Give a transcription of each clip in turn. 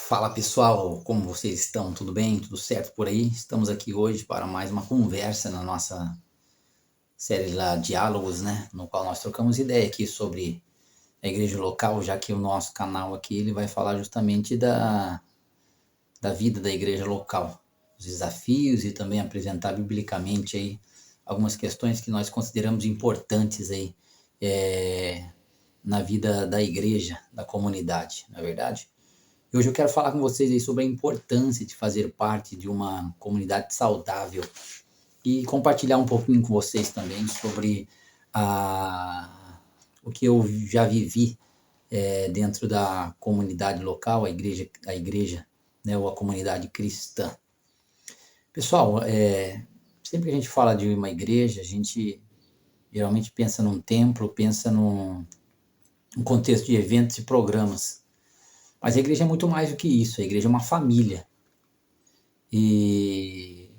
Fala pessoal, como vocês estão? Tudo bem? Tudo certo por aí? Estamos aqui hoje para mais uma conversa na nossa série lá Diálogos, né? No qual nós trocamos ideia aqui sobre a igreja local, já que o nosso canal aqui ele vai falar justamente da vida da igreja local, os desafios e também apresentar biblicamente aí algumas questões que nós consideramos importantes aí na vida da igreja, da comunidade, não é verdade? E hoje eu quero falar com vocês aí sobre a importância de fazer parte de uma comunidade saudável e compartilhar um pouquinho com vocês também sobre o que eu já vivi dentro da comunidade local, a igreja, né, ou a comunidade cristã. Pessoal, sempre que a gente fala de uma igreja, a gente geralmente pensa num templo, pensa num contexto de eventos e programas. Mas a igreja é muito mais do que isso, a igreja é uma família. E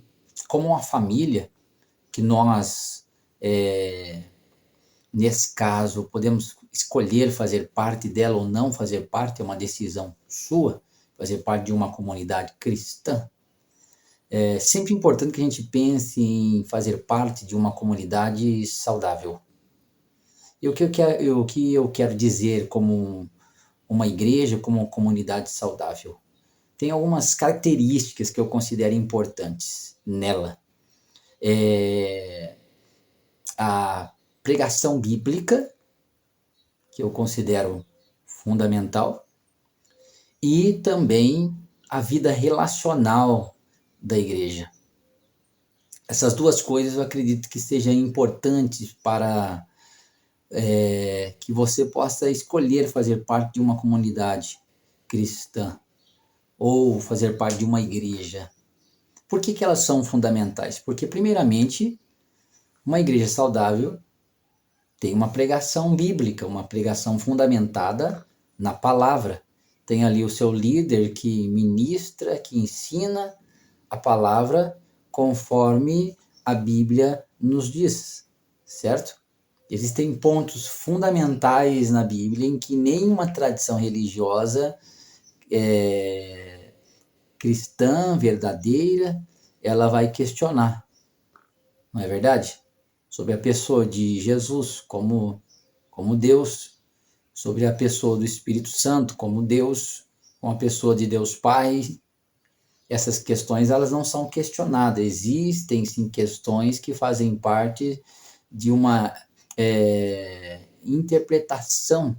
como uma família, que nós, nesse caso, podemos escolher fazer parte dela ou não fazer parte, é uma decisão sua, fazer parte de uma comunidade cristã. É sempre importante que a gente pense em fazer parte de uma comunidade saudável. E o que eu quero dizer como uma igreja, como uma comunidade saudável? Tem algumas características que eu considero importantes nela. A pregação bíblica, que eu considero fundamental, e também a vida relacional da igreja. Essas duas coisas eu acredito que sejam importantes para que você possa escolher fazer parte de uma comunidade cristã ou fazer parte de uma igreja. Por que elas são fundamentais? Porque, primeiramente, uma igreja saudável tem uma pregação bíblica, uma pregação fundamentada na palavra. Tem ali o seu líder que ministra, que ensina a palavra conforme a Bíblia nos diz, certo? Existem pontos fundamentais na Bíblia em que nenhuma tradição religiosa cristã, verdadeira, ela vai questionar, não é verdade? Sobre a pessoa de Jesus como Deus, sobre a pessoa do Espírito Santo como Deus, como a pessoa de Deus Pai. Essas questões elas não são questionadas. Existem sim questões que fazem parte de uma interpretação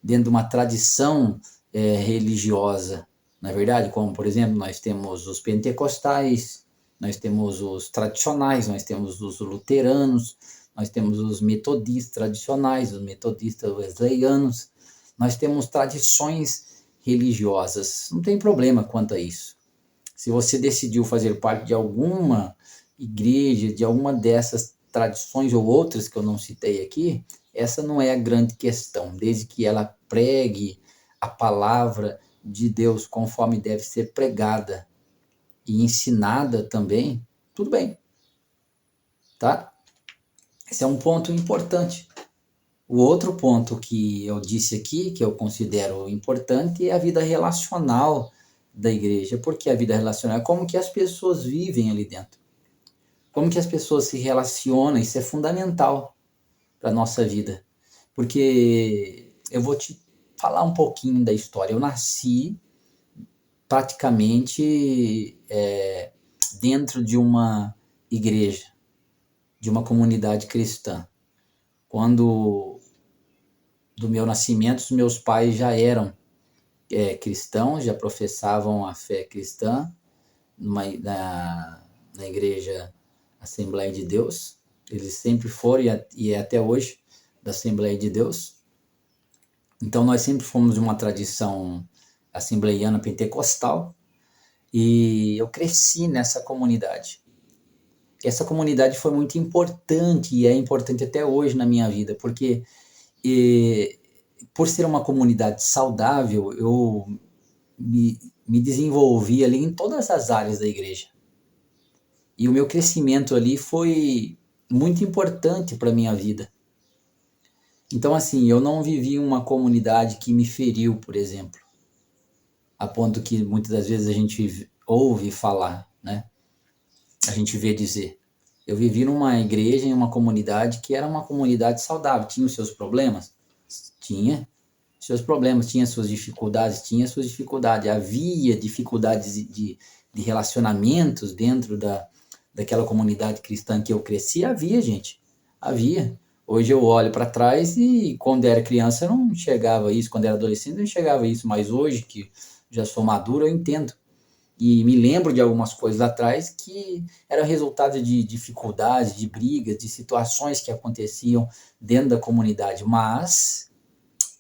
dentro de uma tradição religiosa, na verdade, como por exemplo nós temos os pentecostais, nós temos os tradicionais, nós temos os luteranos, nós temos os metodistas tradicionais, os metodistas wesleyanos, nós temos tradições religiosas, não tem problema quanto a isso. Se você decidiu fazer parte de alguma igreja, de alguma dessas tradições ou outras que eu não citei aqui, essa não é a grande questão, desde que ela pregue a palavra de Deus conforme deve ser pregada e ensinada também, tudo bem, tá? Esse é um ponto importante. O outro ponto que eu disse aqui, que eu considero importante, é a vida relacional da igreja. Porque a vida relacional é como que as pessoas vivem ali dentro. Como que as pessoas se relacionam, isso é fundamental para a nossa vida. Porque eu vou te falar um pouquinho da história. Eu nasci praticamente dentro de uma igreja, de uma comunidade cristã. Quando do meu nascimento, os meus pais já eram cristãos, já professavam a fé cristã na igreja Assembleia de Deus. Eles sempre foram e é até hoje da Assembleia de Deus. Então nós sempre fomos de uma tradição assembleiana pentecostal e eu cresci nessa comunidade. Essa comunidade foi muito importante e é importante até hoje na minha vida, porque por ser uma comunidade saudável, eu me desenvolvi ali em todas as áreas da igreja. E o meu crescimento ali foi muito importante para a minha vida. Então, assim, eu não vivi uma comunidade que me feriu, por exemplo. a ponto que muitas das vezes a gente ouve falar, né? A gente vê dizer. Eu vivi numa igreja, em uma comunidade que era uma comunidade saudável. Tinha os seus problemas? Tinha seus problemas, tinha suas dificuldades, Havia dificuldades de relacionamentos dentro daquela comunidade cristã que eu cresci? Havia, gente. Havia. Hoje eu olho para trás e quando era criança eu não enxergava isso, quando era adolescente eu não enxergava isso, mas hoje que já sou maduro eu entendo. E me lembro de algumas coisas lá atrás que eram resultado de dificuldades, de brigas, de situações que aconteciam dentro da comunidade. Mas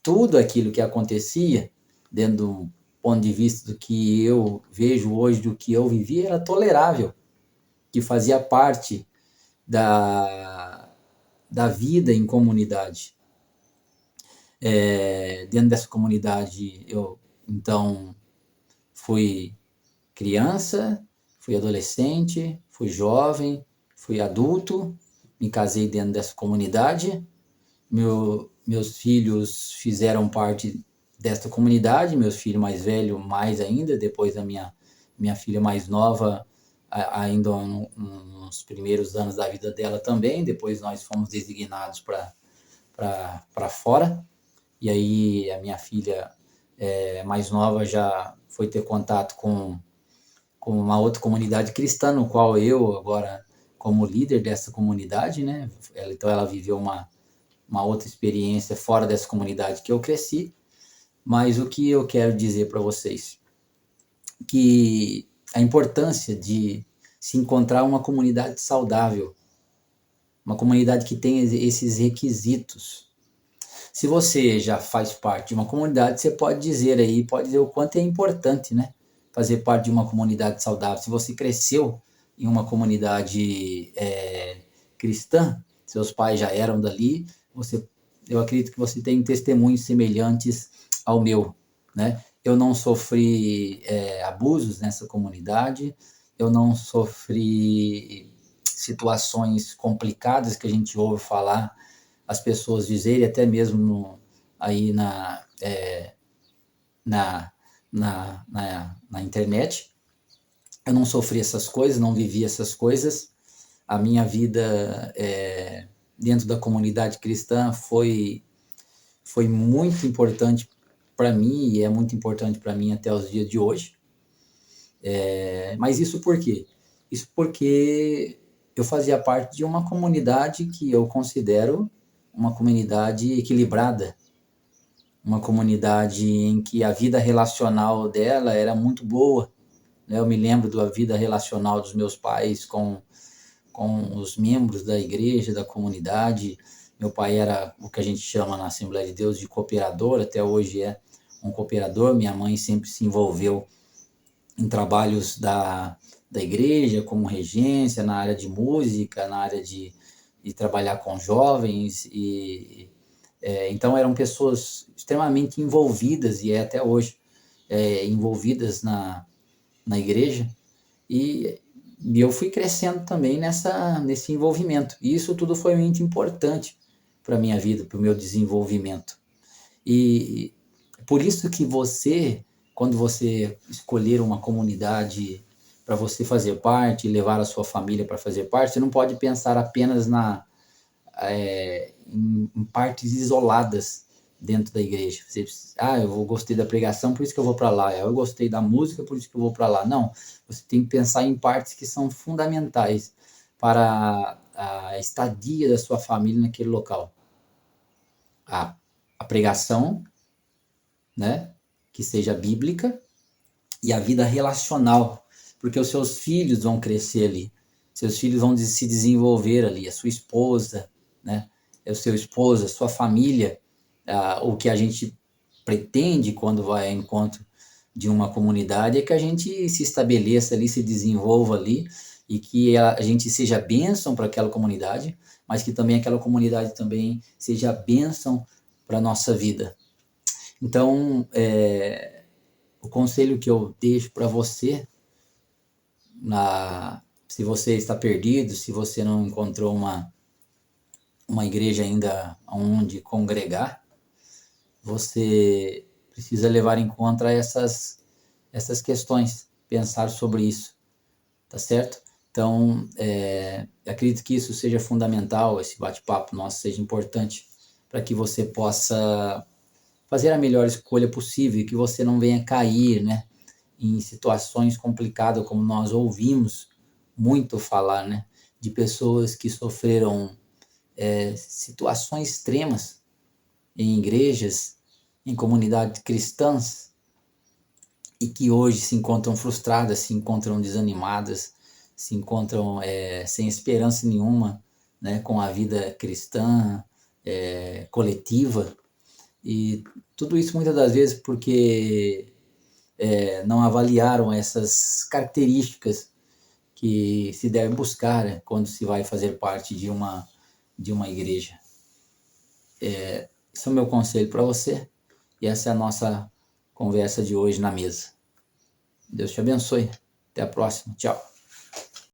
tudo aquilo que acontecia, dentro do ponto de vista do que eu vejo hoje, do que eu vivi, era tolerável, que fazia parte da vida em comunidade. Dentro dessa comunidade, eu, então, fui criança, fui adolescente, fui jovem, fui adulto, me casei dentro dessa comunidade. Meus filhos fizeram parte desta comunidade, meus filhos mais velhos mais ainda, depois da minha filha mais nova, ainda nos primeiros anos da vida dela também, depois nós fomos designados para fora, e aí a minha filha mais nova já foi ter contato com uma outra comunidade cristã, no qual eu agora, como líder dessa comunidade, né, então ela viveu uma outra experiência fora dessa comunidade que eu cresci, mas o que eu quero dizer para vocês, que a importância de se encontrar uma comunidade saudável, uma comunidade que tenha esses requisitos. Se você já faz parte de uma comunidade, você pode dizer o quanto é importante, né, fazer parte de uma comunidade saudável. Se você cresceu em uma comunidade cristã, seus pais já eram dali, eu acredito que você tem testemunhos semelhantes ao meu, né? Eu não sofri abusos nessa comunidade, eu não sofri situações complicadas que a gente ouve falar, as pessoas dizerem, até mesmo aí na internet. Eu não sofri essas coisas, não vivi essas coisas. A minha vida dentro da comunidade cristã foi muito importante para mim e é muito importante para mim até os dias de hoje. Mas isso por quê? Isso porque eu fazia parte de uma comunidade que eu considero uma comunidade equilibrada, uma comunidade em que a vida relacional dela era muito boa, né? Eu me lembro da vida relacional dos meus pais com os membros da igreja, da comunidade. Meu pai era o que a gente chama na Assembleia de Deus de cooperador, até hoje é um cooperador. Minha mãe sempre se envolveu em trabalhos da igreja, como regência, na área de música, na área de trabalhar com jovens. Então eram pessoas extremamente envolvidas, e até hoje, envolvidas na igreja. E eu fui crescendo também nesse envolvimento. E isso tudo foi muito importante para a minha vida, para o meu desenvolvimento. E por isso que quando você escolher uma comunidade para você fazer parte, levar a sua família para fazer parte, você não pode pensar apenas em partes isoladas dentro da igreja. Eu gostei da pregação, por isso que eu vou para lá. Eu gostei da música, por isso que eu vou para lá. Não, você tem que pensar em partes que são fundamentais para a estadia da sua família naquele local. A pregação, né, que seja bíblica, e a vida relacional, porque os seus filhos vão crescer ali, seus filhos vão se desenvolver ali, a sua esposa, né, o seu esposo, a sua família. O que a gente pretende quando vai ao encontro de uma comunidade é que a gente se estabeleça ali, se desenvolva ali, e que a gente seja bênção para aquela comunidade, mas que também aquela comunidade também seja bênção para a nossa vida. Então, o conselho que eu deixo para você, se você está perdido, se você não encontrou uma igreja ainda onde congregar, você precisa levar em conta essas essas questões, pensar sobre isso, tá certo? Então, acredito que isso seja fundamental, esse bate-papo nosso seja importante para que você possa fazer a melhor escolha possível e que você não venha cair, né, em situações complicadas, como nós ouvimos muito falar, né, de pessoas que sofreram situações extremas em igrejas, em comunidades cristãs, e que hoje se encontram frustradas, se encontram desanimadas, se encontram sem esperança nenhuma, né, com a vida cristã, coletiva, e tudo isso muitas das vezes porque não avaliaram essas características que se deve buscar, né, quando se vai fazer parte de uma igreja. Esse é o meu conselho para você, e essa é a nossa conversa de hoje na mesa. Deus te abençoe. Até a próxima. Tchau.